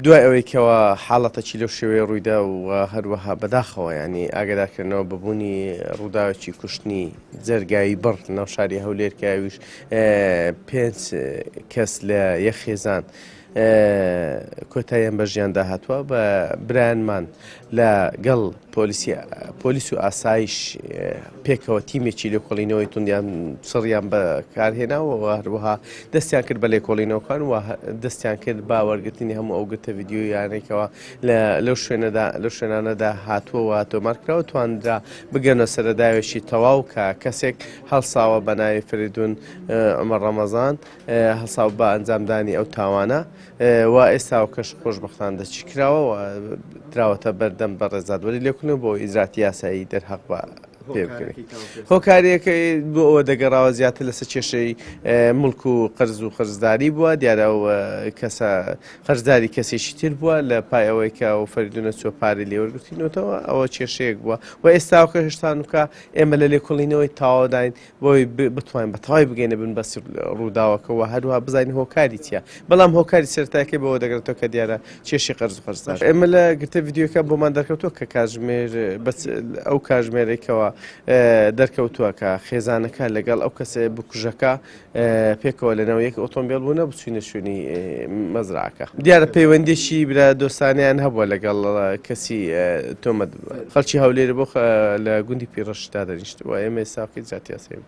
دوای ئەوەی کەەوە حاڵەتەکی لەو شێوەیە ڕوویدا و هەروەها بەداخەوە ینی ئاگادارکردنەوە ببوونی ڕووداوێکی کوشتنی جەرگایی بڕ ناو شاری هەولێرکاویش 5 کەس لە یەخێزان کۆتاییان بە ژیان داهاتووە بە برایانمان لەگەڵ پۆلیس و ئاسایش پێکەوە تیمێکی لێکۆڵینەوەی توندیان سڕیان بەکارهێناوە هەروەها دەستیان کرد بە لێکۆڵینەوەکان و دەستیان کرد با وەرگرتنی هەموو ئەو گرتە ڤیدیۆ یانێکەوە لەو شوێنانەدا هاتووە تۆمارکراوە توانرا بگەنە سەرەداوێکی تەواو کە کەسێک هەڵساوە بە ناوی فریدون عومەر ڕەمەزان هەڵساو بە ئەنجامدانی ئەو تاوانە و ئێستا و کەش خۆشبەختان دەچی کراوە و دراوەتە بەردەم بە ڕێزادوەری لێکۆڵینەوە بۆ ئیجراتی یاسایی دەرهەق بە هۆکاریەکەی بۆ ئەوە دەگەڕاوە زیاتر لەسەر کێشەی مڵک و قەرز و قەرزداری بووە دیارە کەسە قەرزداری کەسێکی تر بووە لە پای ئەوەی کە و فەریدونە چوە پارەی لێوەرگرتینەوەتەوە ئەوە کێشەیەک بووە و ئێستاکە هێشتان وکە ئێمە لە لێکۆڵینەوەی تاواداین بۆی بتوانین بە تەواوی بگەینە بن بەسی ڕووداوەکەەوە هەروها بزانین هۆکاری چیە بەڵام هۆکاری سەرتاکەی بەوە دەگرێتەوە کە دیارە کێشی قەرز و قەرزدار ئێمە لە گرتە ڤیدیۆکە بۆمان دەرکەوتووە کە کاتژمێر ئەو کاتژمێرێکەوە دەرکەوتووە کە خێزانەکە لەگەڵ ئەو کەسێ بکوژەکە پێکەوە لەنەوە یەک ئۆتۆمبیل بوونە بچوینە شوێنی مەزرعەکە دیارە پەیوەندێکی برا دۆستانیان هەبووە لەگەڵ کەسی تۆمەت خەڵکی هەولێر بۆ لە گوندی پیرەشدا دەنیشتووە ئێمە ئێستاکەی جاتی یاسایی